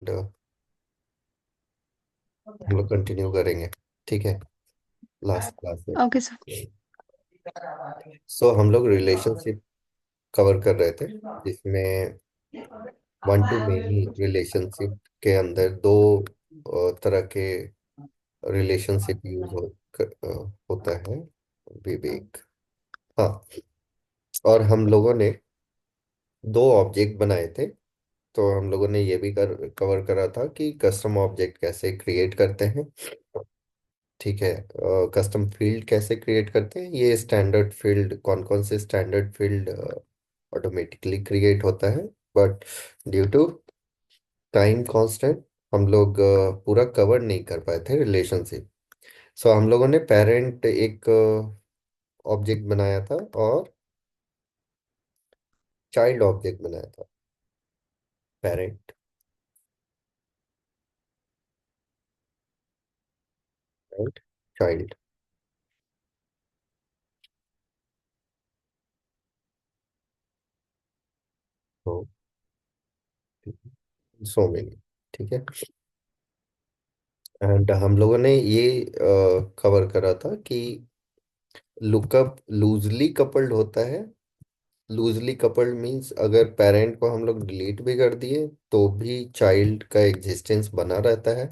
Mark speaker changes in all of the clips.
Speaker 1: हम लोग कंटिन्यू करेंगे। ठीक है, लास्ट क्लास में।
Speaker 2: Okay sir.
Speaker 1: सो हम लोग रिलेशनशिप कवर कर रहे थे, जिसमें वन टू मेनी रिलेशनशिप के अंदर दो तरह के रिलेशनशिप होता है। विवेक। हाँ, और हम लोगों ने दो ऑब्जेक्ट बनाए थे। तो हम लोगों ने ये भी कवर करा था कि कस्टम ऑब्जेक्ट कैसे क्रिएट करते हैं। ठीक है, कस्टम फील्ड कैसे क्रिएट करते हैं, ये स्टैंडर्ड फील्ड कौन कौन से स्टैंडर्ड फील्ड ऑटोमेटिकली क्रिएट होता है। But due to time constant हम लोग पूरा कवर नहीं कर पाए थे रिलेशनशिप। सो हम लोगों ने पेरेंट एक ऑब्जेक्ट बनाया था और चाइल्ड ऑब्जेक्ट बनाया था। Parent and child. तो सो मेनी। ठीक है, एंड हम लोगों ने ये कवर करा था कि लुकअप लूजली कपल्ड होता है। लूजली कपल्ड मीन्स अगर पेरेंट को हम लोग डिलीट भी कर दिए तो भी चाइल्ड का एग्जिस्टेंस बना रहता है।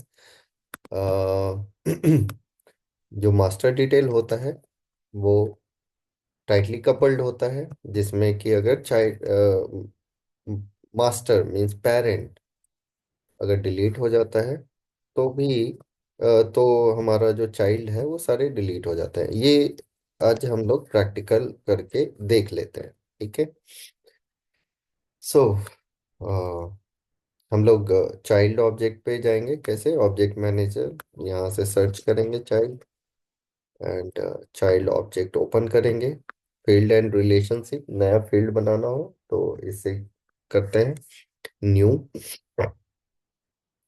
Speaker 1: जो मास्टर डिटेल होता है वो टाइटली कपल्ड होता है, जिसमें कि अगर चाइल्ड मास्टर मीन्स पेरेंट अगर डिलीट हो जाता है तो भी तो हमारा जो चाइल्ड है वो सारे डिलीट हो जाते हैं। ये आज हम लोग प्रैक्टिकल करके देख लेते हैं। ठीक है। सो हम लोग चाइल्ड ऑब्जेक्ट पे जाएंगे। कैसे? ऑब्जेक्ट मैनेजर, यहाँ से सर्च करेंगे child, and child object open करेंगे। फील्ड एंड रिलेशनशिप नया फील्ड बनाना हो तो इसे करते हैं न्यू।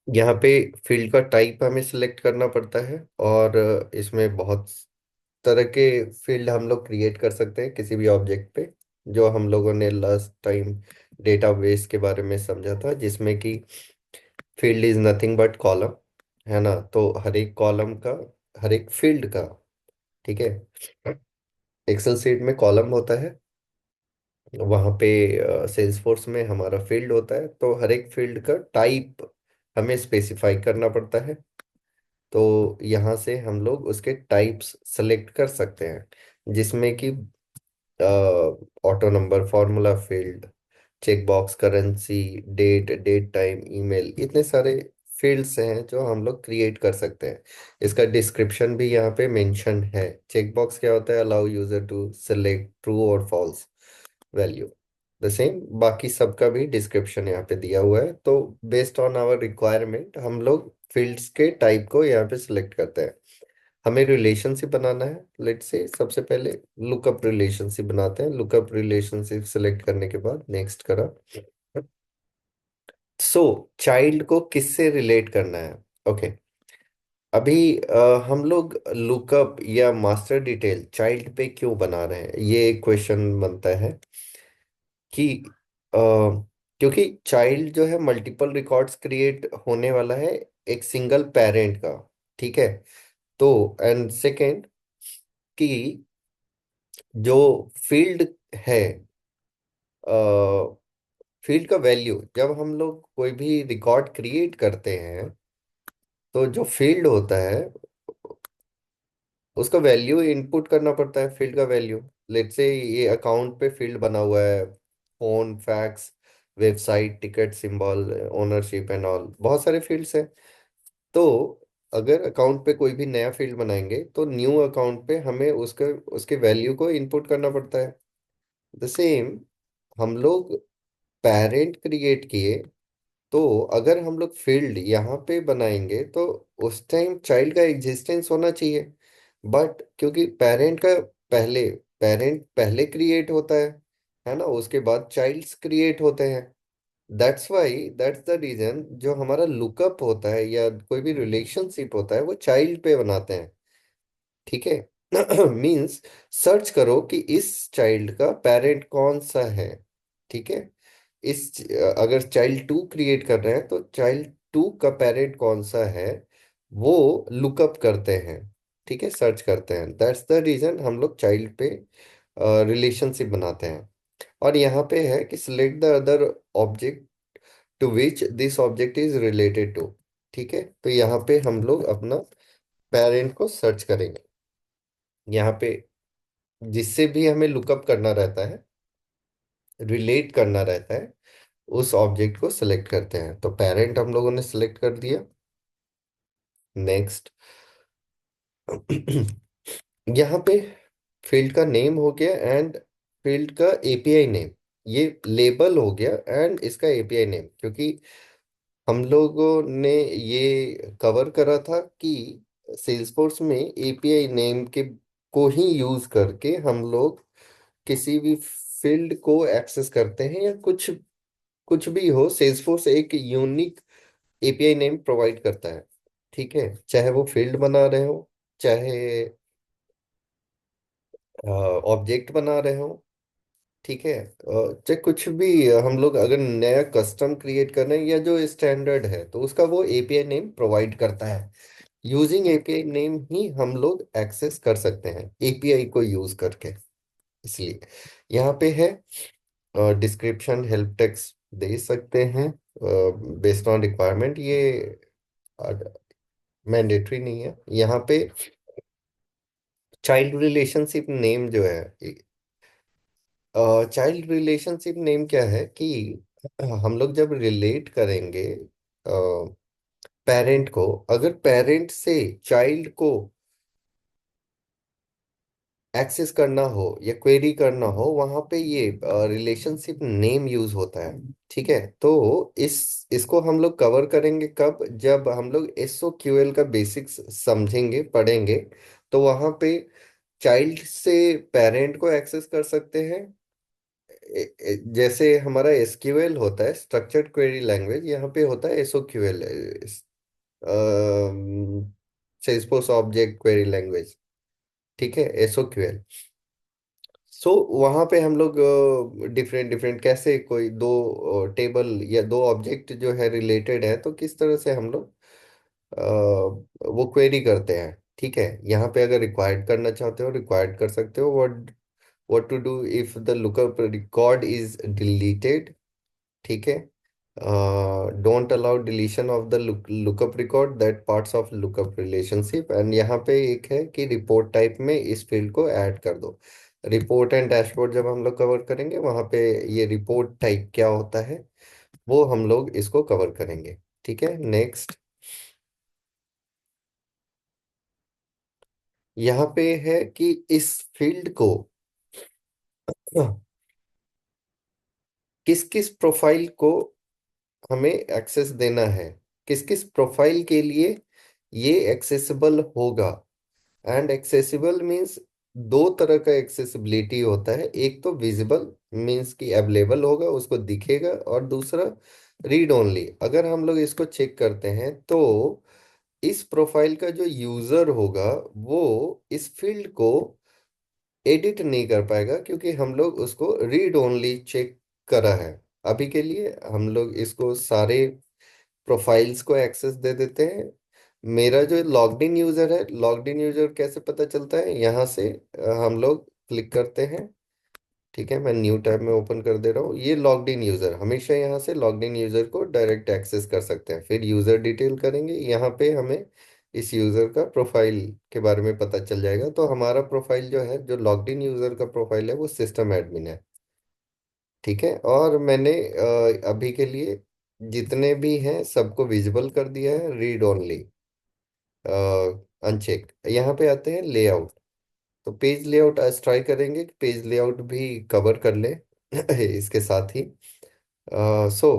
Speaker 1: यहाँ पे फील्ड का टाइप हमें सिलेक्ट करना पड़ता है, और इसमें बहुत तरह के फील्ड हम लोग क्रिएट कर सकते हैं किसी भी ऑब्जेक्ट पे। जो हम लोगों ने लास्ट टाइम डेटाबेस के बारे में समझा था, जिसमें कि field is nothing but column, है ना। तो हर एक कॉलम का, हर एक फील्ड का, ठीक है, एक्सेल शीट में कॉलम होता है, वहाँ पे सेल्सफोर्स में हमारा फील्ड होता है। तो हर एक फील्ड का टाइप हमें स्पेसिफाई करना पड़ता है। तो यहाँ से हम लोग उसके टाइप्स सेलेक्ट कर सकते हैं, जिसमें कि auto number, formula field, check box, currency, date, date time, email, इतने सारे फील्ड्स हैं जो हम लोग क्रिएट कर सकते हैं। इसका डिस्क्रिप्शन भी यहाँ पे मेंशन है। चेक बॉक्स क्या होता है? Allow user to select true और फॉल्स वैल्यू। द सेम बाकी सबका भी डिस्क्रिप्शन यहाँ पे दिया हुआ है। तो बेस्ड ऑन आवर रिक्वायरमेंट हम लोग फील्ड्स के टाइप को यहाँ पे सिलेक्ट करते हैं। हमें रिलेशनशिप बनाना है। लेट्स से सबसे पहले लुकअप रिलेशनशिप बनाते हैं। लुकअप रिलेशनशिप सिलेक्ट करने के बाद नेक्स्ट करा। सो चाइल्ड को किससे रिलेट करना है? ओके, अभी हम लोग लुकअप या मास्टर डिटेल चाइल्ड पे क्यों बना रहे हैं, ये क्वेश्चन बनता है कि क्योंकि चाइल्ड जो है मल्टीपल रिकॉर्ड्स क्रिएट होने वाला है एक सिंगल पेरेंट का। ठीक है। तो एंड सेकेंड कि जो फील्ड है, फील्ड का वैल्यू जब हम लोग कोई भी रिकॉर्ड क्रिएट करते हैं तो जो फील्ड होता है उसका वैल्यू इनपुट करना पड़ता है। फील्ड का वैल्यू, लेट्स से ये अकाउंट पे फील्ड बना हुआ है, phone, fax, website, ticket, symbol, ownership and all, बहुत सारे फील्ड्स हैं। तो अगर अकाउंट पे कोई भी नया फील्ड बनाएंगे तो न्यू अकाउंट पे हमें उसके उसके वैल्यू को इनपुट करना पड़ता है। द सेम हम लोग पेरेंट क्रिएट किए, तो अगर हम लोग फील्ड यहाँ पे बनाएंगे तो उस टाइम चाइल्ड का एग्जिस्टेंस होना चाहिए। बट क्योंकि पेरेंट पहले क्रिएट होता है ना, उसके बाद चाइल्ड्स क्रिएट होते हैं। दैट्स द रीजन जो हमारा लुकअप होता है या कोई भी रिलेशनशिप होता है वो चाइल्ड पे बनाते हैं। ठीक है। मीन्स सर्च करो कि इस चाइल्ड का पेरेंट कौन सा है। ठीक है। अगर चाइल्ड टू क्रिएट कर रहे हैं तो चाइल्ड टू का पेरेंट कौन सा है वो लुकअप करते हैं, ठीक है, सर्च करते हैं। दैट्स द रीजन हम लोग चाइल्ड पे रिलेशनशिप बनाते हैं। और यहाँ पे है कि select the other object to which this object is related to. ठीक है, तो यहाँ पे हम लोग अपना पेरेंट को सर्च करेंगे। यहाँ पे जिससे भी हमें लुकअप करना रहता है, रिलेट करना रहता है, उस ऑब्जेक्ट को सिलेक्ट करते हैं। तो पेरेंट हम लोगों ने सिलेक्ट कर दिया। नेक्स्ट यहाँ पे फील्ड का नेम हो गया एंड फील्ड का एपीआई नेम, ये लेबल हो गया एंड इसका एपीआई नेम। क्योंकि हम लोगों ने ये कवर करा था कि सेल्सफोर्स में एपीआई नेम के को ही यूज करके हम लोग किसी भी फील्ड को एक्सेस करते हैं, या कुछ कुछ भी हो, सेल्सफोर्स एक यूनिक एपीआई नेम प्रोवाइड करता है। ठीक है, चाहे वो फील्ड बना रहे हो, चाहे ऑब्जेक्ट बना रहे हो, ठीक है, चाहे कुछ भी हम लोग अगर नया कस्टम क्रिएट कर रहे हैं या जो स्टैंडर्ड है, तो उसका वो एपीआई नेम प्रोवाइड करता है। यूजिंग एपीआई नेम ही हम लोग एक्सेस कर सकते हैं एपीआई को यूज करके। इसलिए यहाँ पे है डिस्क्रिप्शन हेल्प टेक्स्ट दे सकते हैं बेस्ड ऑन रिक्वायरमेंट, ये मैंडेटरी नहीं है। यहाँ पे चाइल्ड रिलेशनशिप नेम जो है, चाइल्ड रिलेशनशिप नेम क्या है कि हम लोग जब रिलेट करेंगे पेरेंट को, अगर पेरेंट से चाइल्ड को एक्सेस करना हो या क्वेरी करना हो, वहां पे ये रिलेशनशिप नेम यूज होता है। ठीक है, तो इसको हम लोग कवर करेंगे कब, जब हम लोग एसओक्यूएल का बेसिक्स समझेंगे, पढ़ेंगे। तो वहां पे चाइल्ड से पेरेंट को एक्सेस कर सकते हैं। जैसे हमारा एसक्यूएल होता है स्ट्रक्चर्ड क्वेरी लैंग्वेज, यहाँ पे होता है एसओक्यूएल, सेल्सफोर्स ऑब्जेक्ट क्वेरी लैंग्वेज। ठीक है, एसओक्यूएल। सो वहाँ पे हम लोग डिफरेंट डिफरेंट कैसे कोई दो टेबल या दो ऑब्जेक्ट जो है रिलेटेड है, तो किस तरह से हम लोग वो क्वेरी करते हैं। ठीक है, यहाँ पे अगर रिक्वायर्ड करना चाहते हो रिक्वायर्ड कर सकते हो। What to do if the lookup record is deleted. ठीक है, don't allow deletion of the lookup record that parts of lookup relationship. And यहाँ पे एक है कि रिपोर्ट टाइप में इस फील्ड को ऐड कर दो। रिपोर्ट एंड डैशबोर्ड जब हम लोग कवर करेंगे, वहाँ पे ये रिपोर्ट टाइप क्या होता है वो हम लोग इसको कवर करेंगे। ठीक है, नेक्स्ट यहाँ पे है कि इस फील्ड को किस किस प्रोफाइल को हमें एक्सेस देना है, किस किस प्रोफाइल के लिए ये एक्सेसिबल होगा। एंड एक्सेसिबल मीन्स दो तरह का एक्सेसिबिलिटी होता है। एक तो विजिबल मीन्स कि अवेलेबल होगा, उसको दिखेगा, और दूसरा रीड ओनली। अगर हम लोग इसको चेक करते हैं तो इस प्रोफाइल का जो यूजर होगा वो इस फील्ड को एडिट नहीं कर पाएगा, क्योंकि हम लोग उसको रीड ओनली चेक करा है। अभी के लिए हम लोग इसको सारे प्रोफाइल्स को एक्सेस दे देते हैं। मेरा जो लॉग्ड इन यूजर है, लॉग्ड इन यूजर कैसे पता चलता है, यहाँ से हम लोग क्लिक करते हैं। ठीक है, मैं न्यू टैब में ओपन कर दे रहा हूँ। ये लॉग्ड इन यूजर, हमेशा यहाँ से लॉग्ड इन यूजर को डायरेक्ट एक्सेस कर सकते हैं। फिर यूजर डिटेल करेंगे, यहाँ पे हमें इस यूजर का प्रोफाइल के बारे में पता चल जाएगा। तो हमारा प्रोफाइल जो है, जो लॉग्ड इन यूजर का प्रोफाइल है, वो सिस्टम एडमिन है। ठीक है, और मैंने अभी के लिए जितने भी हैं सबको विजिबल कर दिया है, रीड ओनली अनचेक। यहाँ पे आते हैं लेआउट। तो पेज लेआउट आज ट्राई करेंगे कि पेज लेआउट भी कवर कर ले इसके साथ ही। सो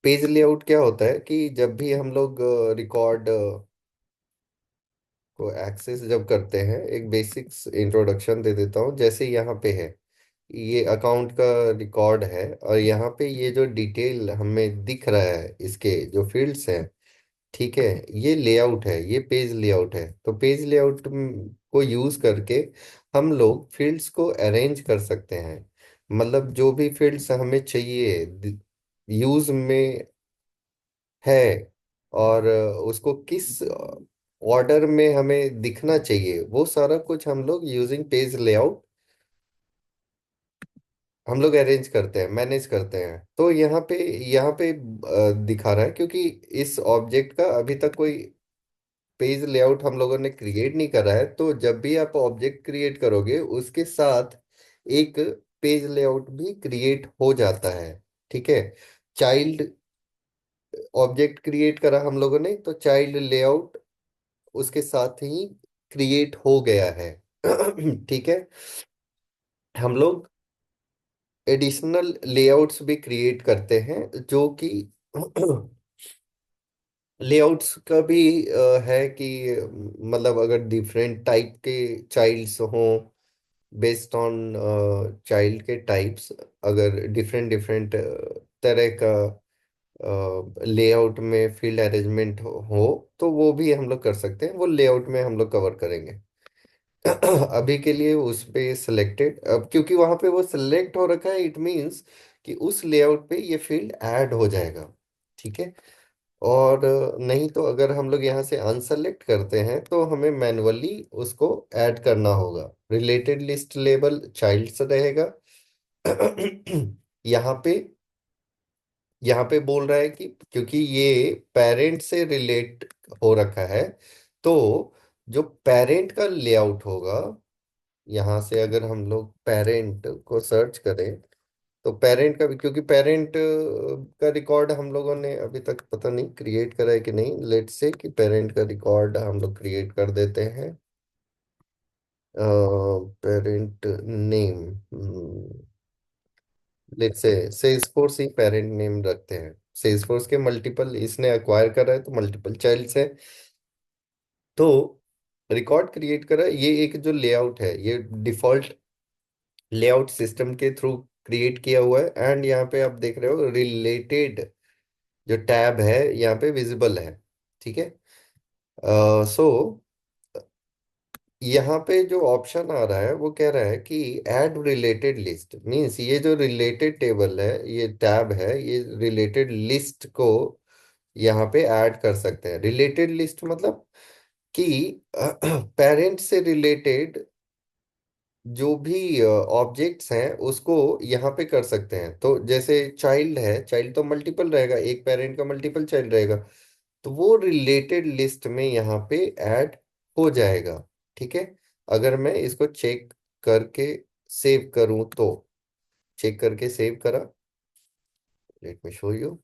Speaker 1: पेज लेआउट क्या होता है कि जब भी हम लोग रिकॉर्ड को एक्सेस जब करते हैं, एक बेसिक्स इंट्रोडक्शन दे देता हूँ। जैसे यहाँ पे है, ये अकाउंट का रिकॉर्ड है, और यहाँ पे ये जो डिटेल हमें दिख रहा है, इसके जो फील्ड्स हैं, ठीक है, ये लेआउट है, ये पेज लेआउट है। तो पेज लेआउट को यूज करके हम लोग फील्ड्स को अरेंज कर सकते हैं। मतलब जो भी फील्ड्स हमें चाहिए यूज में है, और उसको किस ऑर्डर में हमें दिखना चाहिए, वो सारा कुछ हम लोग यूजिंग पेज लेआउट हम लोग अरेंज करते हैं, मैनेज करते हैं। तो यहाँ पे दिखा रहा है, क्योंकि इस ऑब्जेक्ट का अभी तक कोई पेज लेआउट हम लोगों ने क्रिएट नहीं करा है। तो जब भी आप ऑब्जेक्ट क्रिएट करोगे उसके साथ एक पेज लेआउट भी क्रिएट हो जाता है। ठीक है। चाइल्ड ऑब्जेक्ट क्रिएट करा हम लोगों ने, तो चाइल्ड लेआउट उसके साथ ही क्रिएट हो गया है। ठीक है। हम लोग एडिशनल लेआउट्स भी क्रिएट करते हैं, जो कि लेआउट्स का भी है कि मतलब अगर डिफरेंट टाइप के चाइल्ड्स हों, बेस्ड ऑन चाइल्ड के टाइप्स, अगर डिफरेंट डिफरेंट तरह का लेआउट में फील्ड अरेंजमेंट हो, तो वो भी हम लोग कर सकते हैं। वो लेआउट में हम लोग कवर करेंगे। अभी के लिए उस पे सिलेक्टेड, अब क्योंकि वहां पे वो सिलेक्ट हो रखा है, इट मींस कि उस लेआउट पे ये फील्ड ऐड हो जाएगा। ठीक है। और नहीं तो अगर हम लोग यहाँ से अनसेलेक्ट करते हैं तो हमें मैन्युअली उसको ऐड करना होगा। रिलेटेड लिस्ट लेबल चाइल्ड से रहेगा। यहाँ पे यहाँ पे बोल रहा है कि क्योंकि ये पेरेंट से रिलेट हो रखा है, तो जो पेरेंट का लेआउट होगा, यहाँ से अगर हम लोग पेरेंट को सर्च करें, तो पेरेंट का भी, क्योंकि पेरेंट का रिकॉर्ड हम लोगों ने अभी तक पता नहीं क्रिएट करा है कि नहीं। लेट्स से कि पेरेंट का रिकॉर्ड हम लोग क्रिएट कर देते हैं। Parent name, let's say Salesforce he parent name रखते हैं। सेल्सफोर्स के मल्टीपल इसने अक्वायर करा है, तो मल्टीपल चाइल्ड्स है। तो रिकॉर्ड क्रिएट करा, ये एक जो लेआउट है ये डिफॉल्ट लेआउट सिस्टम के थ्रू क्रिएट किया हुआ है। एंड यहाँ पे आप देख रहे हो रिलेटेड जो टैब है यहाँ पे विजिबल है। ठीक है। सो यहाँ पे जो ऑप्शन आ रहा है वो कह रहा है कि ऐड रिलेटेड लिस्ट, मीन्स ये जो रिलेटेड टेबल है, ये टैब है, ये रिलेटेड लिस्ट को यहाँ पे ऐड कर सकते हैं। रिलेटेड लिस्ट मतलब कि पेरेंट से रिलेटेड जो भी ऑब्जेक्ट्स हैं उसको यहाँ पे कर सकते हैं। तो जैसे चाइल्ड है, चाइल्ड तो मल्टीपल रहेगा, एक पेरेंट का मल्टीपल चाइल्ड रहेगा, तो वो रिलेटेड लिस्ट में यहाँ पे ऐड हो जाएगा। ठीक है। अगर मैं इसको चेक करके सेव करूं तो, चेक करके सेव करा, लेट मी शो यू।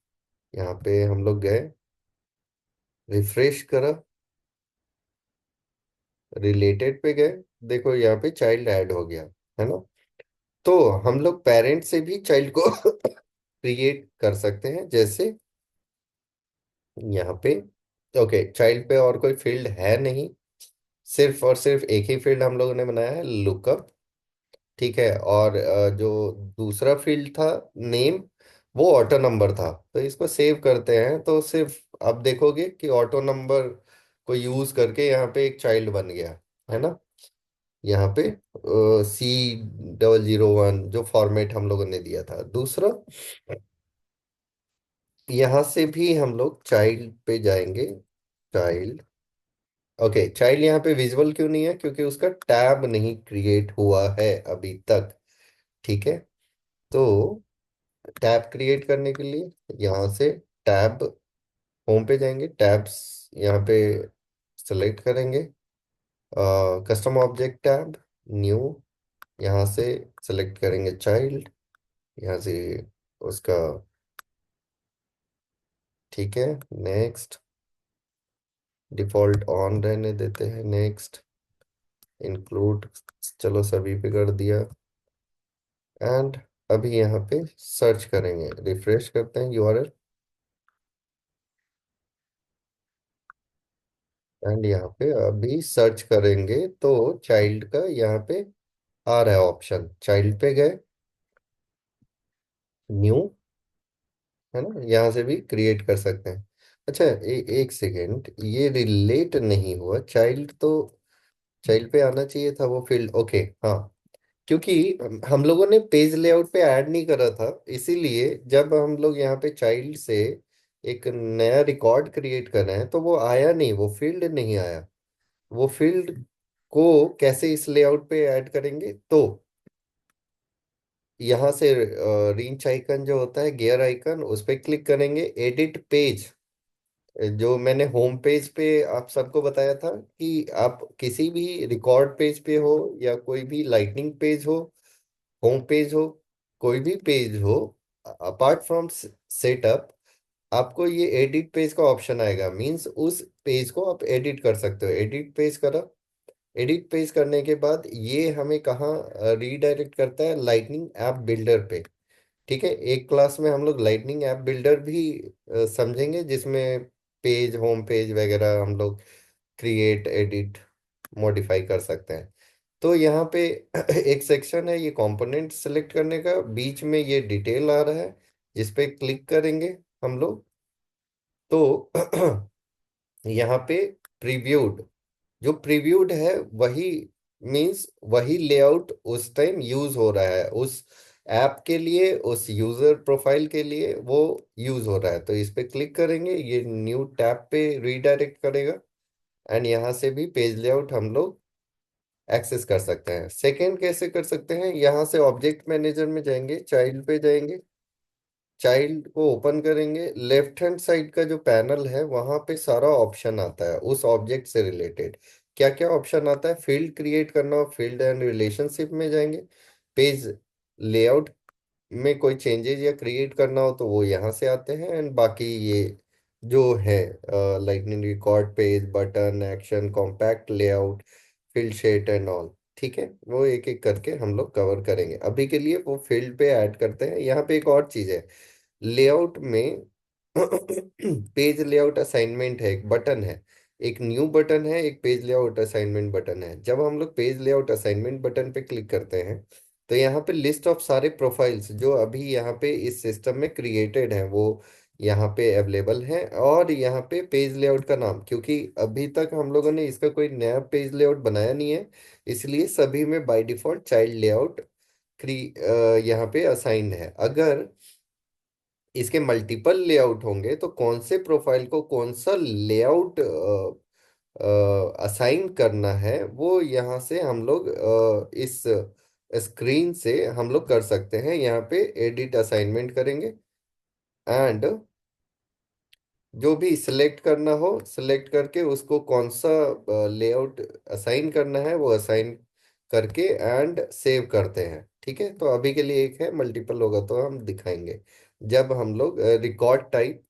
Speaker 1: यहाँ पे हम लोग गए, रिफ्रेश करा, रिलेटेड पे गए, देखो यहाँ पे चाइल्ड ऐड हो गया, है ना। तो हम लोग पेरेंट से भी चाइल्ड को क्रिएट कर सकते हैं। जैसे यहाँ पे ओके, चाइल्ड पे और कोई फील्ड है नहीं, सिर्फ और सिर्फ एक ही फील्ड हम लोगों ने बनाया है, लुकअप। ठीक है। और जो दूसरा फील्ड था नेम, वो ऑटो नंबर था। तो इसको सेव करते हैं, तो सिर्फ आप देखोगे कि ऑटो नंबर को यूज करके यहाँ पे एक चाइल्ड बन गया, है ना। यहाँ पे C001 जो फॉर्मेट हम लोगों ने दिया था। दूसरा, यहाँ से भी हम लोग चाइल्ड पे जाएंगे। चाइल्ड, ओके, चाइल्ड यहाँ पे विजुअल क्यों नहीं है, क्योंकि उसका टैब नहीं क्रिएट हुआ है अभी तक। ठीक है। तो टैब क्रिएट करने के लिए यहाँ से टैब, होम पे जाएंगे, टैब्स यहाँ पे सेलेक्ट करेंगे, कस्टम ऑब्जेक्ट टैब, न्यू, यहाँ से सेलेक्ट करेंगे चाइल्ड, यहाँ से उसका, ठीक है, नेक्स्ट, डिफॉल्ट ऑन रहने देते हैं, नेक्स्ट, इंक्लूड, चलो सभी पे कर दिया। एंड अभी यहाँ पे सर्च करेंगे, रिफ्रेश करते हैं यूआरएल, एंड यहाँ पे अभी सर्च करेंगे तो चाइल्ड का यहाँ पे आ रहा है ऑप्शन। चाइल्ड पे गए, न्यू, है ना, यहाँ से भी क्रिएट कर सकते हैं। अच्छा, एक सेकेंड, ये रिलेट नहीं हुआ चाइल्ड तो, चाइल्ड पे आना चाहिए था वो फील्ड। ओके, हाँ, क्योंकि हम लोगों ने पेज लेआउट पे ऐड नहीं करा था, इसीलिए जब हम लोग यहाँ पे चाइल्ड से एक नया रिकॉर्ड क्रिएट कर रहे हैं, तो वो आया नहीं, वो फील्ड नहीं आया। वो फील्ड को कैसे इस लेआउट पे ऐड करेंगे, तो यहाँ से रीच आइकन जो होता है, गियर आइकन, उस पर क्लिक करेंगे। एडिट पेज, जो मैंने होम पेज पे आप सबको बताया था कि आप किसी भी रिकॉर्ड पेज पे हो या कोई भी लाइटनिंग पेज हो, होम पेज हो, कोई भी पेज हो, अपार्ट फ्रॉम सेटअप, आपको ये एडिट पेज का ऑप्शन आएगा। मींस उस पेज को आप एडिट कर सकते हो। एडिट पेज करा, एडिट पेज करने के बाद ये हमें कहाँ रीडायरेक्ट करता है, लाइटनिंग ऐप बिल्डर पे। ठीक है, एक क्लास में हम लोग लाइटनिंग ऐप बिल्डर भी समझेंगे, जिसमें पेज, होम पेज वगैरह हम लोग क्रिएट, एडिट, मॉडिफाई कर सकते हैं। तो यहाँ पे एक सेक्शन है ये कंपोनेंट सेलेक्ट करने का, बीच में ये डिटेल आ रहा है, जिस पे क्लिक करेंगे हम लोग, तो यहाँ पे प्रीव्यूड, जो प्रीव्यूड है वही, मींस वही लेआउट उस टाइम यूज हो रहा है, उस ऐप के लिए, उस यूजर प्रोफाइल के लिए वो यूज हो रहा है। तो इस पे क्लिक करेंगे, ये न्यू टैब पे रीडायरेक्ट करेगा, एंड यहाँ से भी पेज लेआउट हम लोग एक्सेस कर सकते हैं। सेकंड कैसे कर सकते हैं, यहाँ से ऑब्जेक्ट मैनेजर में जाएंगे, चाइल्ड पे जाएंगे, चाइल्ड को ओपन करेंगे, लेफ्ट हैंड साइड का जो पैनल है वहां पे सारा ऑप्शन आता है उस ऑब्जेक्ट से रिलेटेड। क्या क्या ऑप्शन आता है, फील्ड क्रिएट करना हो, फील्ड एंड रिलेशनशिप में जाएंगे, पेज लेआउट में कोई चेंजेस या क्रिएट करना हो तो वो यहाँ से आते हैं, एंड बाकी ये जो है lightning record, page, button, action, compact layout, field shed and all, ठीक है, वो एक एक करके हम लोग कवर करेंगे। अभी के लिए वो फील्ड पे ऐड करते हैं। यहाँ पे एक और चीज है, लेआउट में पेज लेआउट असाइनमेंट है, एक बटन है, एक न्यू बटन है, एक पेज लेआउट असाइनमेंट बटन है। जब हम लोग पेज लेआउट असाइनमेंट बटन पे क्लिक करते हैं, तो यहाँ पे लिस्ट ऑफ सारे प्रोफाइल्स जो अभी यहाँ पे इस सिस्टम में क्रिएटेड हैं वो यहाँ पे अवेलेबल हैं। और यहाँ पे पेज लेआउट का नाम, क्योंकि अभी तक हम लोगों ने इसका कोई नया पेज लेआउट बनाया नहीं है, इसलिए सभी में बाय डिफॉल्ट चाइल्ड लेआउट यहाँ पे असाइंड है। अगर इसके मल्टीपल लेआउट होंगे तो कौन से प्रोफाइल को कौन सा लेआउट असाइन करना है, वो यहाँ से हम लोग इस स्क्रीन से हम लोग कर सकते हैं। यहाँ पे एडिट असाइनमेंट करेंगे, एंड जो भी सिलेक्ट करना हो, सिलेक्ट करके उसको कौन सा लेआउट असाइन करना है वो असाइन करके एंड सेव करते हैं। ठीक है, तो अभी के लिए एक है, मल्टीपल होगा तो हम दिखाएंगे जब हम लोग रिकॉर्ड टाइप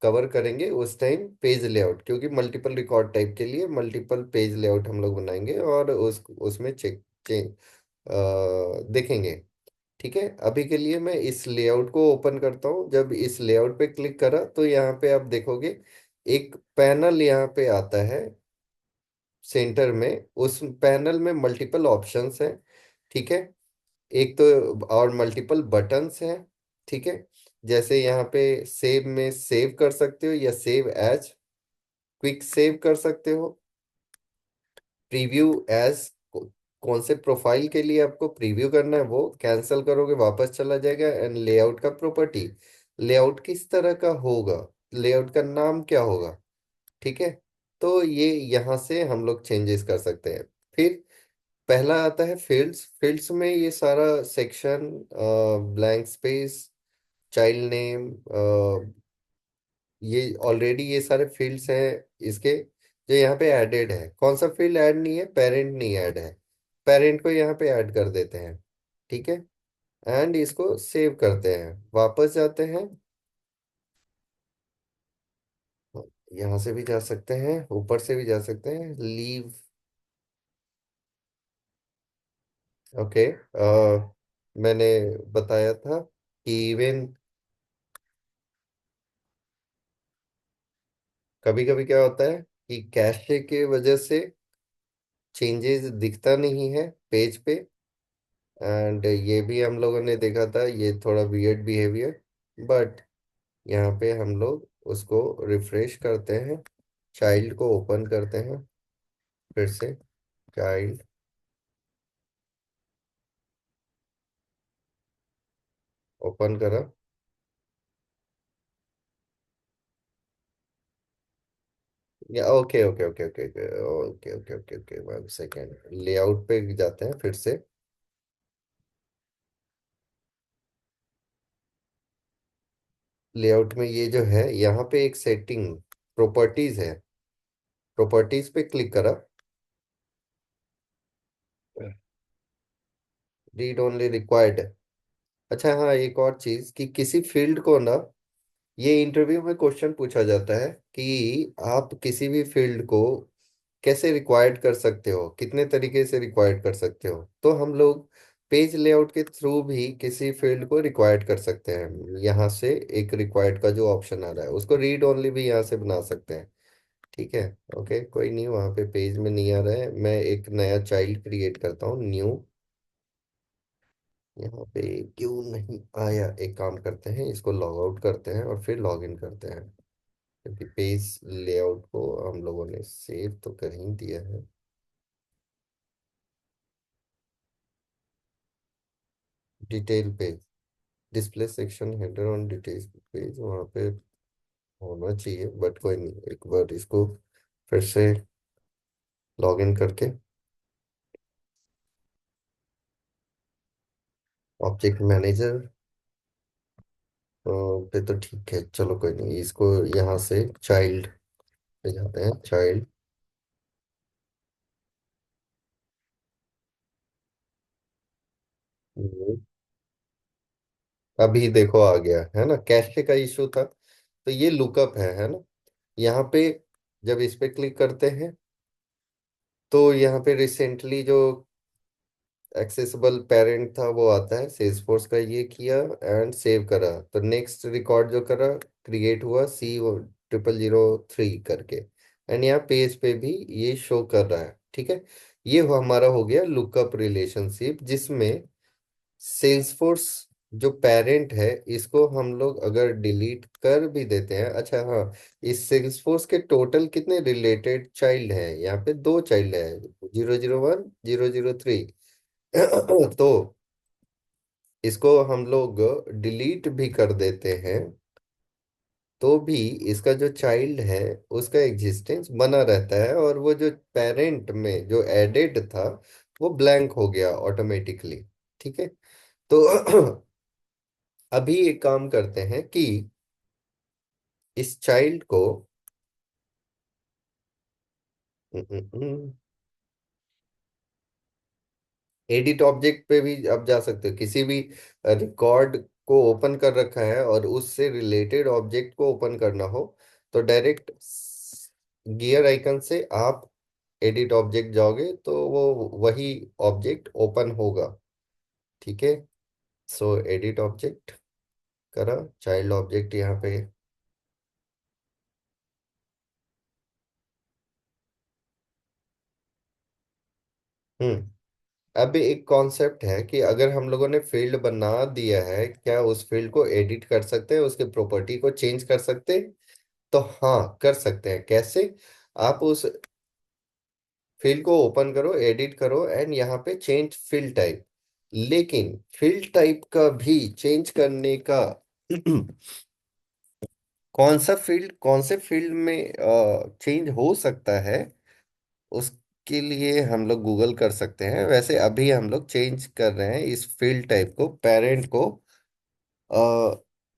Speaker 1: कवर करेंगे उस टाइम पेज लेआउट, क्योंकि मल्टीपल रिकॉर्ड टाइप के लिए मल्टीपल पेज लेआउट हम लोग बनाएंगे और उसमें चेक चेंज देखेंगे। ठीक है, अभी के लिए मैं इस लेआउट को ओपन करता हूँ। जब इस लेआउट पे क्लिक करा तो यहाँ पे आप देखोगे एक पैनल यहाँ पे आता है सेंटर में। उस पैनल में मल्टीपल ऑप्शंस हैं, ठीक है, एक तो और मल्टीपल बटन्स हैं। ठीक है, जैसे यहाँ पे सेव में सेव कर सकते हो या सेव एज, क्विक सेव कर सकते हो, प्रीव्यू एज, कौन से प्रोफाइल के लिए आपको प्रीव्यू करना है वो कैंसिल करोगे वापस चला जाएगा। एंड लेआउट का प्रॉपर्टी, लेआउट किस तरह का होगा, लेआउट का नाम क्या होगा, ठीक है, तो ये यहाँ से हम लोग चेंजेस कर सकते हैं। फिर पहला आता है फील्ड्स। फील्ड्स में ये सारा section, blank space, child name, ये ऑलरेडी ये सारे फील्ड्स हैं इसके, जो यहाँ पे एडेड है। कौन सा फील्ड ऐड नहीं है, पेरेंट नहीं ऐड है, पेरेंट को यहाँ पे ऐड कर देते हैं। ठीक है, एंड इसको सेव करते हैं, वापस जाते हैं, यहाँ से भी जा सकते हैं, ऊपर से भी जा सकते हैं, लीव, ओके। मैंने बताया था कि इवन कभी कभी क्या होता है कि कैशे के वजह से चेंजेस दिखता नहीं है पेज पे, एंड ये भी हम लोगों ने देखा था, ये थोड़ा वियर्ड बिहेवियर। बट यहाँ पे हम लोग उसको रिफ्रेश करते हैं, चाइल्ड को ओपन करते हैं, फिर से चाइल्ड ओपन करा, या okay okay okay okay okay okay okay okay, one second, layout पे जाते हैं फिर से। लेआउट में ये जो है, यहाँ पे एक सेटिंग प्रॉपर्टीज है, प्रॉपर्टीज पे क्लिक करा। Read only required. अच्छा हाँ, एक और चीज कि किसी फील्ड को ना, ये इंटरव्यू में क्वेश्चन पूछा जाता है कि आप किसी भी फील्ड को कैसे रिक्वायर्ड कर सकते हो, कितने तरीके से रिक्वायर्ड कर सकते हो। तो हम लोग पेज लेआउट के थ्रू भी किसी फील्ड को रिक्वायर्ड कर सकते हैं। यहाँ से एक रिक्वायर्ड का जो ऑप्शन आ रहा है उसको रीड ओनली भी यहाँ से बना सकते हैं। ठीक है। ओके, कोई नहीं, वहाँ पे पेज में नहीं आ रहा है। मैं एक नया चाइल्ड क्रिएट करता हूँ, न्यू। यहाँ पे क्यों नहीं आया, एक काम करते हैं, इसको लॉग आउट करते हैं और फिर लॉग इन करते हैं, क्योंकि पेज लेआउट को हम लोगों ने सेव तो कर ही दिया है। Detail page, display section header on details page, वहाँ पे होना चाहिए, बट कोई नहीं, एक बार इसको फिर से लॉग इन करके ऑब्जेक्ट मैनेजर पे, तो ठीक है, चलो कोई नहीं, इसको यहाँ से चाइल्ड पे जाते हैं, चाइल्ड। अभी देखो आ गया है ना, कैशे का इशू था, तो ये लुकअप है ना। यहाँ पे जब इस पे क्लिक करते हैं तो यहाँ पे रिसेंटली जो एक्सेसिबल पेरेंट था वो आता है, सेल्सफोर्स का ये किया एंड सेव करा, तो नेक्स्ट रिकॉर्ड जो करा क्रिएट हुआ C0003 करके, एंड यहाँ पेज पे भी ये शो कर रहा है। ठीक है, ये हमारा हो गया लुकअप रिलेशनशिप, जिसमें सेल्सफोर्स जो पेरेंट है इसको हम लोग अगर डिलीट कर भी देते हैं। अच्छा हाँ, इस सेल्सफोर्स के टोटल कितने रिलेटेड चाइल्ड हैं, यहाँ पे दो चाइल्ड है, 001 003। तो इसको हम लोग डिलीट भी कर देते हैं तो भी इसका जो चाइल्ड है उसका एग्जिस्टेंस बना रहता है, और वो जो पेरेंट में जो एडेड था वो ब्लैंक हो गया ऑटोमेटिकली। ठीक है। तो अभी एक काम करते हैं कि इस चाइल्ड को एडिट ऑब्जेक्ट पे भी आप जा सकते हो, किसी भी रिकॉर्ड को ओपन कर रखा है और उससे रिलेटेड ऑब्जेक्ट को ओपन करना हो तो डायरेक्ट गियर आइकन से आप एडिट ऑब्जेक्ट जाओगे तो वो वही ऑब्जेक्ट ओपन होगा। ठीक है। सो एडिट ऑब्जेक्ट करा, चाइल्ड ऑब्जेक्ट यहाँ पे। हम्म। अब एक कॉन्सेप्ट है कि अगर हम लोगों ने फील्ड बना दिया है, क्या उस फील्ड को एडिट कर सकते हैं, उसके प्रॉपर्टी को चेंज कर सकते हैं? तो हाँ, कर सकते हैं। कैसे? आप उस फील्ड को ओपन करो, एडिट करो एंड यहाँ पे चेंज फील्ड टाइप। लेकिन फील्ड टाइप का भी चेंज करने का कौन से फील्ड में चेंज हो सकता है, उसके लिए हम लोग गूगल कर सकते हैं। वैसे अभी हम लोग चेंज कर रहे हैं इस फील्ड टाइप को, पेरेंट को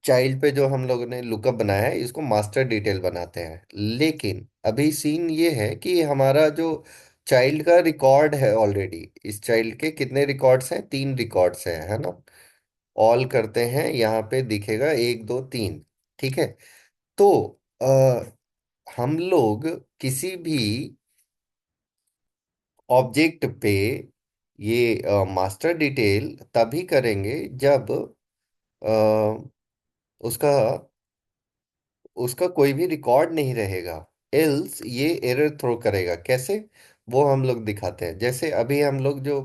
Speaker 1: चाइल्ड पे जो हम लोगों ने लुकअप बनाया है इसको मास्टर डिटेल बनाते हैं। लेकिन अभी सीन ये है कि हमारा जो चाइल्ड का रिकॉर्ड है ऑलरेडी, इस चाइल्ड के कितने रिकॉर्ड्स हैं, तीन रिकॉर्ड्स हैं, है ना। ऑल करते हैं, यहाँ पे दिखेगा एक दो तीन। ठीक है। तो हम लोग किसी भी ऑब्जेक्ट पे ये मास्टर डिटेल तभी करेंगे जब अ, उसका उसका कोई भी रिकॉर्ड नहीं रहेगा, एल्स ये एरर थ्रो करेगा। कैसे? वो हम लोग दिखाते हैं। जैसे अभी हम लोग जो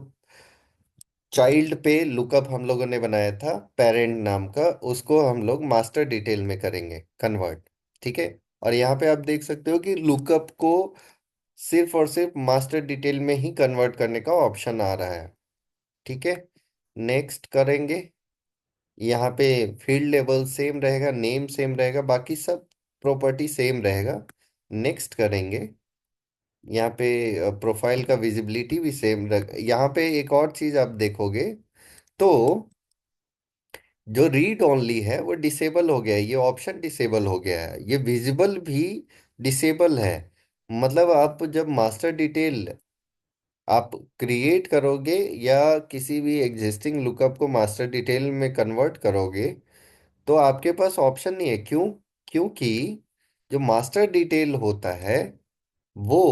Speaker 1: चाइल्ड पे लुकअप हम लोगों ने बनाया था पेरेंट नाम का, उसको हम लोग मास्टर डिटेल में करेंगे कन्वर्ट। ठीक है। और यहाँ पे आप देख सकते हो कि लुकअप को सिर्फ और सिर्फ मास्टर डिटेल में ही कन्वर्ट करने का ऑप्शन आ रहा है। ठीक है। नेक्स्ट करेंगे। यहाँ पे फील्ड लेवल सेम रहेगा, नेम सेम रहेगा, बाकी सब प्रॉपर्टी सेम रहेगा। नेक्स्ट करेंगे। यहाँ पे प्रोफाइल का विजिबिलिटी भी सेम रख, यहाँ पे एक और चीज आप देखोगे तो जो रीड ओनली है वो डिसेबल हो गया है, ये ऑप्शन डिसेबल हो गया है, ये विजिबल भी डिसेबल है। मतलब आप जब मास्टर डिटेल आप क्रिएट करोगे या किसी भी एग्जिस्टिंग लुकअप को मास्टर डिटेल में कन्वर्ट करोगे तो आपके पास ऑप्शन नहीं है। क्यों? क्योंकि जो मास्टर डिटेल होता है वो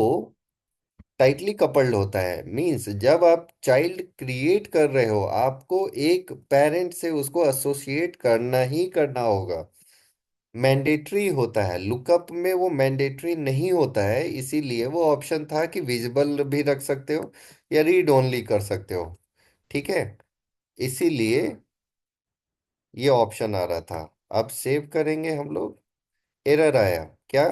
Speaker 1: टाइटली कपल्ड होता है। मींस जब आप चाइल्ड क्रिएट कर रहे हो आपको एक पेरेंट से उसको एसोसिएट करना ही करना होगा। मैंडेटरी होता है, लुकअप में वो मैंडेटरी नहीं होता है, इसीलिए वो ऑप्शन था कि विजिबल भी रख सकते हो या रीड ओनली कर सकते हो। ठीक है, इसीलिए ये ऑप्शन आ रहा था। अब सेव करेंगे हम लोग। एरर आया क्या?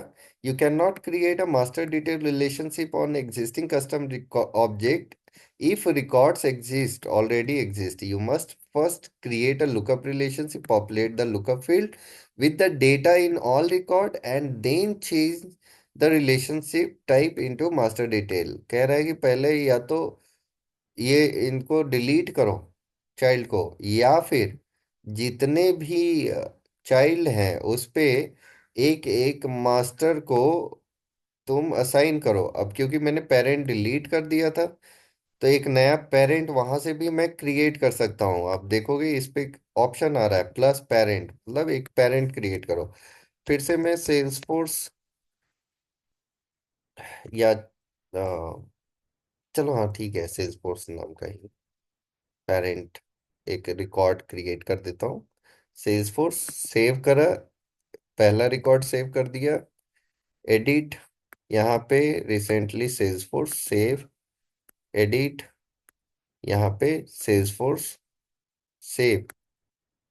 Speaker 1: You can not create a master detail relationship on existing custom object if records exist already exist, you must first create a lookup relationship, populate the lookup field with the data in all record and then change the relationship type into master detail। कह रहा है कि पहले या तो ये इनको delete करो चाइल्ड को, या फिर जितने भी चाइल्ड हैं उस पे एक एक मास्टर को तुम असाइन करो। अब क्योंकि मैंने पेरेंट डिलीट कर दिया था तो एक नया पेरेंट वहां से भी मैं क्रिएट कर सकता हूँ। आप देखोगे इस पे ऑप्शन आ रहा है प्लस पेरेंट, मतलब एक पेरेंट क्रिएट करो। फिर से मैं सेल्सफोर्स या चलो हाँ ठीक है, सेल्सफोर्स नाम का ही पेरेंट एक रिकॉर्ड क्रिएट कर देता हूँ। सेल्सफोर्स सेव करा, पहला रिकॉर्ड सेव कर दिया। एडिट, यहाँ पे रिसेंटली सेल्सफोर्स सेव, एडिट, यहाँ पे सेल्सफोर्स सेव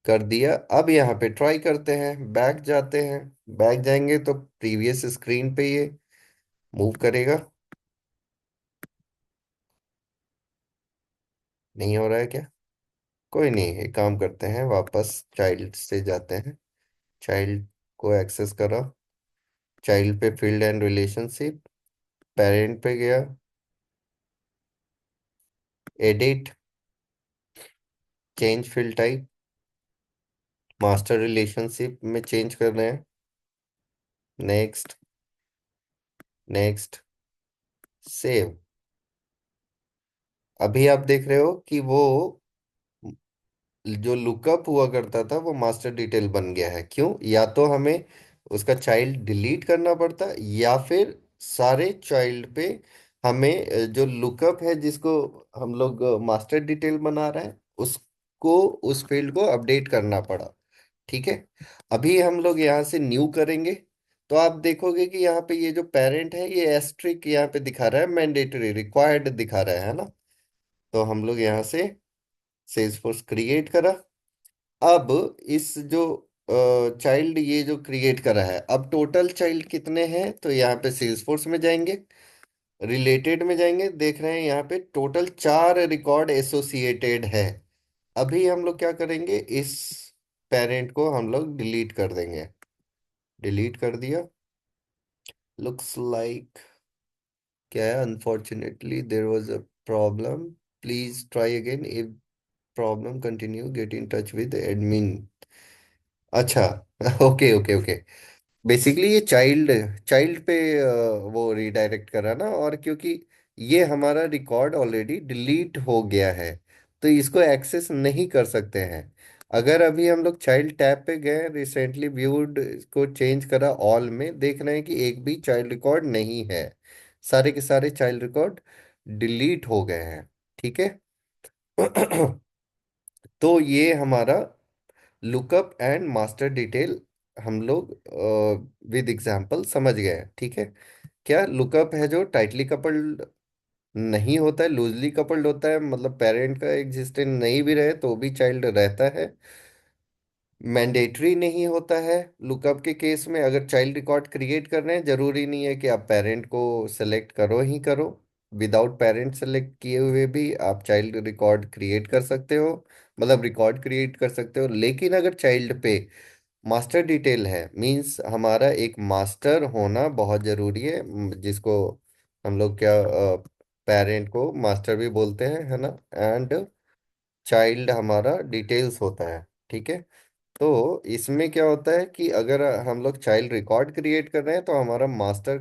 Speaker 1: कर दिया। अब यहाँ पे ट्राई करते हैं, बैक जाते हैं। बैक जाएंगे तो प्रीवियस स्क्रीन पे ये मूव करेगा। नहीं हो रहा है क्या? कोई नहीं, एक काम करते हैं, वापस चाइल्ड से जाते हैं। चाइल्ड को एक्सेस करा, चाइल्ड पे फील्ड एंड रिलेशनशिप, पेरेंट पे गया, edit, change field type, master relationship में चेंज कर रहे हैं। Next, next, save. अभी आप देख रहे हो कि वो जो लुकअप हुआ करता था वो मास्टर डिटेल बन गया है। क्यों? या तो हमें उसका चाइल्ड डिलीट करना पड़ता या फिर सारे चाइल्ड पे हमें जो लुकअप है जिसको हम लोग मास्टर डिटेल बना रहे हैं उसको, उस फील्ड को अपडेट करना पड़ा। ठीक है, अभी हम लोग यहाँ से न्यू करेंगे तो आप देखोगे कि यहाँ पे ये जो पेरेंट है ये एस्ट्रिक यहाँ पे दिखा रहा है, मैंडेटरी रिक्वायर्ड दिखा रहा है ना। तो हम लोग यहाँ से सेल्सफोर्स क्रिएट करा। अब इस जो चाइल्ड ये जो क्रिएट करा है, अब टोटल चाइल्ड कितने हैं तो यहाँ पे सेल्सफोर्स में जाएंगे, रिलेटेड में जाएंगे, देख रहे हैं यहाँ पे टोटल 4 रिकॉर्ड एसोसिएटेड है। अभी हम लोग क्या करेंगे, इस पेरेंट को हम लोग डिलीट कर देंगे। डिलीट कर दिया। लुक्स लाइक क्या है, unfortunately there was a problem, please try again, if problem continue get in touch with admin. अच्छा ओके ओके ओके। बेसिकली ये चाइल्ड चाइल्ड पे वो रिडायरेक्ट करा ना, और क्योंकि ये हमारा रिकॉर्ड ऑलरेडी डिलीट हो गया है तो इसको एक्सेस नहीं कर सकते हैं। अगर अभी हम लोग चाइल्ड टैब पे गए, रिसेंटली व्यूड को चेंज करा ऑल में, देख रहे हैं कि एक भी चाइल्ड रिकॉर्ड नहीं है, सारे के सारे चाइल्ड रिकॉर्ड डिलीट हो गए हैं। ठीक है तो ये हमारा लुकअप एंड मास्टर डिटेल हम लोग विद एग्जांपल समझ गए हैं। ठीक है, क्या लुकअप है जो टाइटली कपल्ड नहीं होता है, लूजली कपल्ड होता है, मतलब पेरेंट का एग्जिस्टेंस नहीं भी रहे तो भी चाइल्ड रहता है। मैंडेटरी नहीं होता है लुकअप के केस में, अगर चाइल्ड रिकॉर्ड क्रिएट कर रहे हैं जरूरी नहीं है कि आप पेरेंट को सेलेक्ट करो ही करो, विदाउट पेरेंट सेलेक्ट किए हुए भी आप चाइल्ड रिकॉर्ड क्रिएट कर सकते हो, मतलब रिकॉर्ड क्रिएट कर सकते हो। लेकिन अगर चाइल्ड पे मास्टर डिटेल है मींस हमारा एक मास्टर होना बहुत जरूरी है, जिसको हम लोग क्या, पेरेंट को मास्टर भी बोलते हैं, है ना। एंड चाइल्ड हमारा डिटेल्स होता है, ठीक है। तो इसमें क्या होता है कि अगर हम लोग चाइल्ड रिकॉर्ड क्रिएट कर रहे हैं तो हमारा मास्टर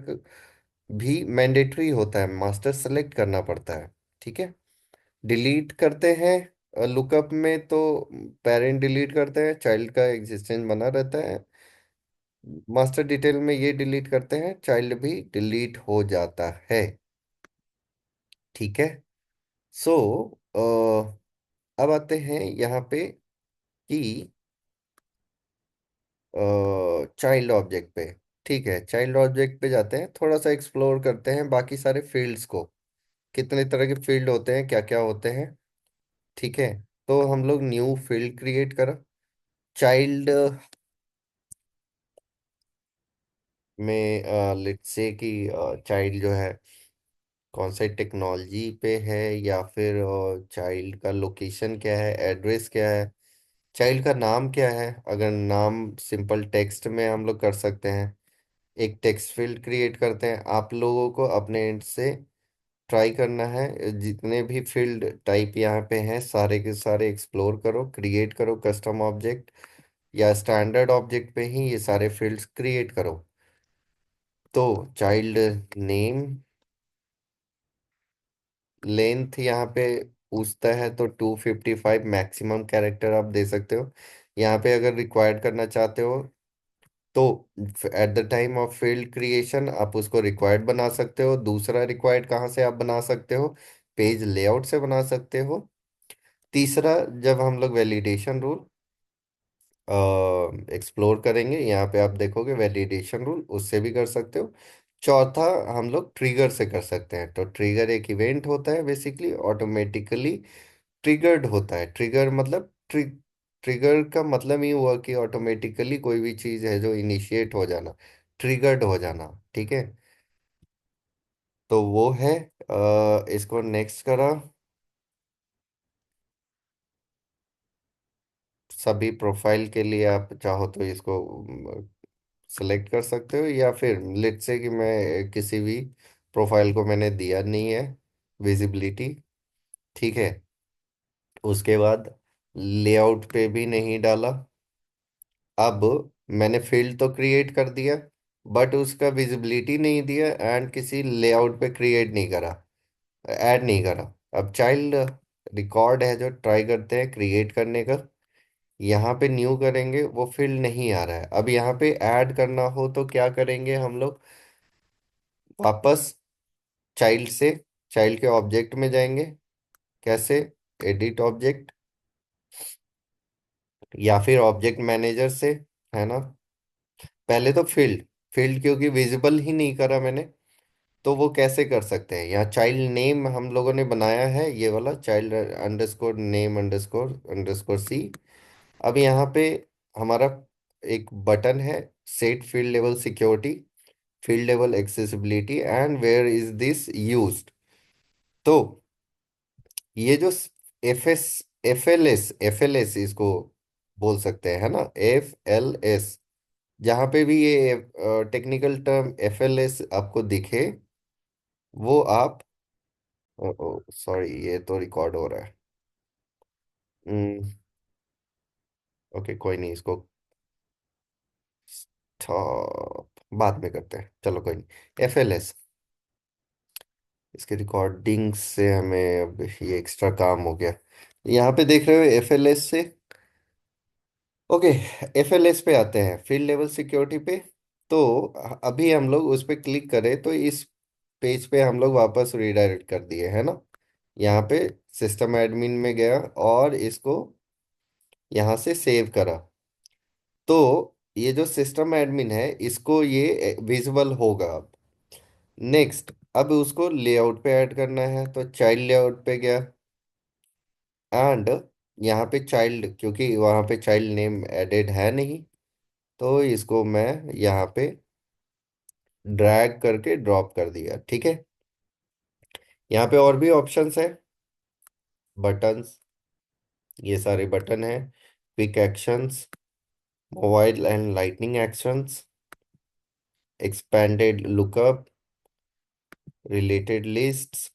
Speaker 1: भी मैंडेटरी होता है, मास्टर सेलेक्ट करना पड़ता है, ठीक है। डिलीट करते हैं लुकअप में तो पेरेंट डिलीट करते हैं, चाइल्ड का एग्जिस्टेंस बना रहता है। मास्टर डिटेल में ये डिलीट करते हैं, चाइल्ड भी डिलीट हो जाता है, ठीक है। सो अब आते हैं यहाँ पे कि चाइल्ड ऑब्जेक्ट पे, ठीक है। चाइल्ड ऑब्जेक्ट पे जाते हैं, थोड़ा सा एक्सप्लोर करते हैं बाकी सारे फील्ड्स को, कितने तरह के फील्ड होते हैं, क्या क्या होते हैं, ठीक है। तो हम लोग न्यू फील्ड क्रिएट करा चाइल्ड में, लेट्स से कि चाइल्ड जो है कौन सा टेक्नोलॉजी पे है, या फिर चाइल्ड का लोकेशन क्या है, एड्रेस क्या है, चाइल्ड का नाम क्या है। अगर नाम सिंपल टेक्स्ट में हम लोग कर सकते हैं, एक टेक्स्ट फील्ड क्रिएट करते हैं। आप लोगों को अपने एंड से ट्राई करना है, जितने भी फील्ड टाइप यहाँ पे हैं सारे के सारे एक्सप्लोर करो, क्रिएट करो कस्टम ऑब्जेक्ट, या स्टैंडर्ड ऑब्जेक्ट पे ही ये सारे फील्ड्स क्रिएट करो। तो चाइल्ड नेम, लेंथ यहाँ पे पूछता है तो 255 मैक्सिमम कैरेक्टर आप दे सकते हो। यहाँ पे अगर रिक्वायर्ड करना चाहते हो तो at the time of field creation आप उसको रिक्वायर्ड बना सकते हो। दूसरा रिक्वायर्ड कहाँ से आप बना सकते हो, पेज लेआउट से बना सकते हो। तीसरा, जब हम लोग वैलिडेशन रूल एक्सप्लोर करेंगे, यहाँ पे आप देखोगे वैलिडेशन रूल, उससे भी कर सकते हो। चौथा, हम लोग ट्रिगर से कर सकते हैं। तो ट्रिगर एक इवेंट होता है, बेसिकली ऑटोमेटिकली ट्रिगर्ड होता है। ट्रिगर मतलब ट्रिगर का मतलब ही हुआ कि ऑटोमेटिकली कोई भी चीज है जो इनिशिएट हो जाना, ट्रिगर्ड हो जाना, ठीक है। तो वो है, इसको नेक्स्ट करा। सभी प्रोफाइल के लिए आप चाहो तो इसको सेलेक्ट कर सकते हो, या फिर लेट्स से कि मैं किसी भी प्रोफाइल को मैंने दिया नहीं है विजिबिलिटी, ठीक है। उसके बाद लेआउट पे भी नहीं डाला। अब मैंने फील्ड तो क्रिएट कर दिया बट उसका विजिबिलिटी नहीं दिया, एंड किसी लेआउट पे क्रिएट नहीं करा, ऐड नहीं करा। अब चाइल्ड रिकॉर्ड है जो ट्राई करते हैं क्रिएट करने का, यहाँ पे न्यू करेंगे, वो फील्ड नहीं आ रहा है। अब यहाँ पे ऐड करना हो तो क्या करेंगे हम लोग, वापस चाइल्ड से चाइल्ड के ऑब्जेक्ट में जाएंगे। कैसे, एडिट ऑब्जेक्ट, या फिर ऑब्जेक्ट मैनेजर से, है ना। पहले तो फील्ड, फील्ड क्योंकि विजिबल ही नहीं करा मैंने, तो वो कैसे कर सकते हैं। यहाँ चाइल्ड नेम हम लोगों ने बनाया है, ये वाला child underscore name underscore underscore C. अब यहाँ पे हमारा एक बटन है, set field level security, field level accessibility and where is this used. तो ये जो एफ एल एस इसको बोल सकते हैं, है ना, FLS। जहाँ पे भी ये टेक्निकल टर्म FLS आपको दिखे, वो आप, सॉरी ये तो रिकॉर्ड हो रहा है। ओके कोई नहीं, इसको स्टॉप, बाद में करते हैं, चलो कोई नहीं। FLS, इसके रिकॉर्डिंग से हमें अब ये एक्स्ट्रा काम हो गया। यहाँ पे देख रहे हो FLS से, ओके। FLS पे आते हैं, फील्ड लेवल सिक्योरिटी पे। तो अभी हम लोग उस पे क्लिक करें तो इस पेज पे हम लोग वापस रिडायरेक्ट कर दिए, है ना। यहाँ पे सिस्टम एडमिन में गया और इसको यहाँ से सेव करा। तो ये जो सिस्टम एडमिन है इसको ये विजिबल होगा अब। नेक्स्ट, अब उसको लेआउट पे ऐड करना है, तो चाइल्ड लेआउट पे गया, एंड यहाँ पे चाइल्ड, क्योंकि वहाँ पे चाइल्ड नेम एडेड है नहीं, तो इसको मैं यहाँ पे ड्रैग करके ड्रॉप कर दिया, ठीक है। यहाँ पे और भी ऑप्शंस है, बटन्स, ये सारे बटन है, quick actions, mobile and lightning actions, expanded lookup, related lists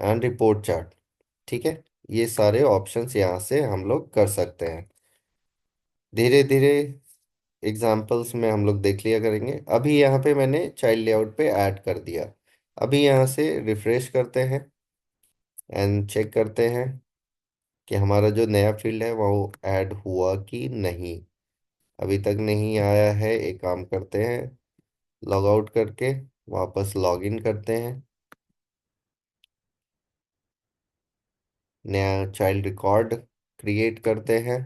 Speaker 1: and report chart. ठीक है, ये सारे ऑप्शंस यहाँ से हम लोग कर सकते हैं। धीरे धीरे एग्जाम्पल्स में हम लोग देख लिया करेंगे। अभी यहाँ पे मैंने चाइल्ड लेआउट पे ऐड कर दिया। अभी यहाँ से रिफ्रेश करते हैं एंड चेक करते हैं कि हमारा जो नया फील्ड है वो ऐड हुआ कि नहीं। अभी तक नहीं आया है। एक काम करते हैं, लॉग आउट करके वापस लॉग इन करते हैं। नया चाइल्ड रिकॉर्ड क्रिएट करते हैं।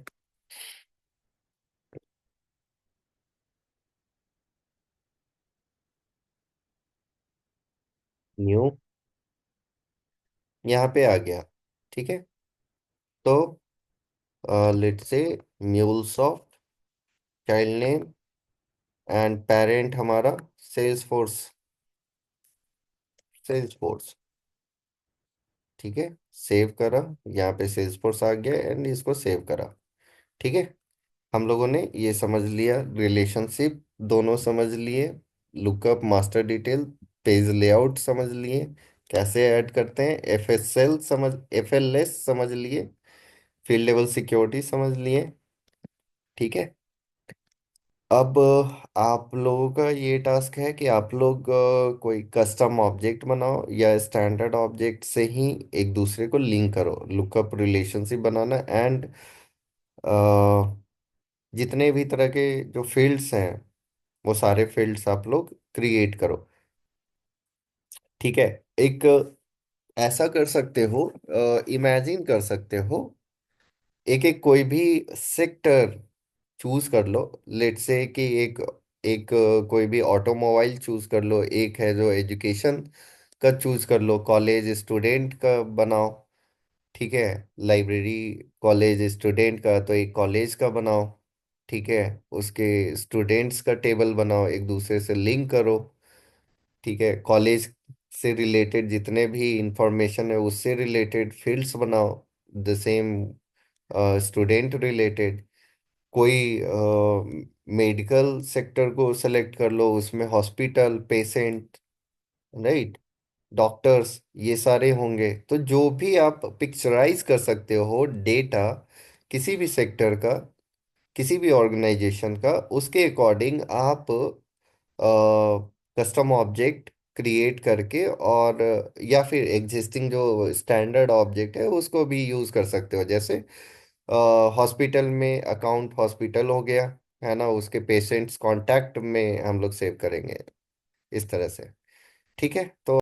Speaker 1: न्यू, यहाँ पे आ गया। ठीक है, तो let's say MuleSoft, child name and parent हमारा सेल्स फोर्स, सेल्स फोर्स। ठीक है, सेव करा। यहाँ पे सेल्स फोर्स आ गया एंड इसको सेव करा। ठीक है, हम लोगों ने ये समझ लिया, रिलेशनशिप दोनों समझ लिए, lookup, master detail, page layout समझ लिए, कैसे ऐड करते हैं, एफएसएल समझ, एफएलएस समझ लिए, फील्ड लेवल सिक्योरिटी समझ लिए। ठीक है, अब आप लोगों का ये टास्क है कि आप लोग कोई कस्टम ऑब्जेक्ट बनाओ या स्टैंडर्ड ऑब्जेक्ट से ही एक दूसरे को लिंक करो। लुकअप रिलेशनशिप बनाना एंड जितने भी तरह के जो फील्ड्स हैं वो सारे फील्ड्स आप लोग क्रिएट करो। ठीक है, एक ऐसा कर सकते हो, इमेजिन कर सकते हो, एक एक कोई भी सेक्टर चूज कर लो। लेट से कि एक एक कोई भी ऑटोमोबाइल चूज कर लो, एक है जो एजुकेशन का चूज कर लो, कॉलेज स्टूडेंट का बनाओ। ठीक है, लाइब्रेरी, कॉलेज स्टूडेंट का तो एक कॉलेज का बनाओ। ठीक है, उसके स्टूडेंट्स का टेबल बनाओ, एक दूसरे से लिंक करो। ठीक है, कॉलेज से रिलेटेड जितने भी इंफॉर्मेशन है उससे रिलेटेड फील्ड्स बनाओ, द सेम स्टूडेंट रिलेटेड। कोई मेडिकल सेक्टर को सेलेक्ट कर लो, उसमें हॉस्पिटल, पेशेंट, राइट, डॉक्टर्स, ये सारे होंगे। तो जो भी आप पिक्चराइज कर सकते हो डेटा किसी भी सेक्टर का, किसी भी ऑर्गेनाइजेशन का, उसके अकॉर्डिंग आप कस्टम ऑब्जेक्ट क्रिएट करके, और या फिर एग्जिस्टिंग जो स्टैंडर्ड ऑब्जेक्ट है उसको भी यूज कर सकते हो। जैसे हॉस्पिटल में अकाउंट हॉस्पिटल हो गया, है ना, उसके पेशेंट्स कांटेक्ट में हम लोग सेव करेंगे इस तरह से। ठीक है, तो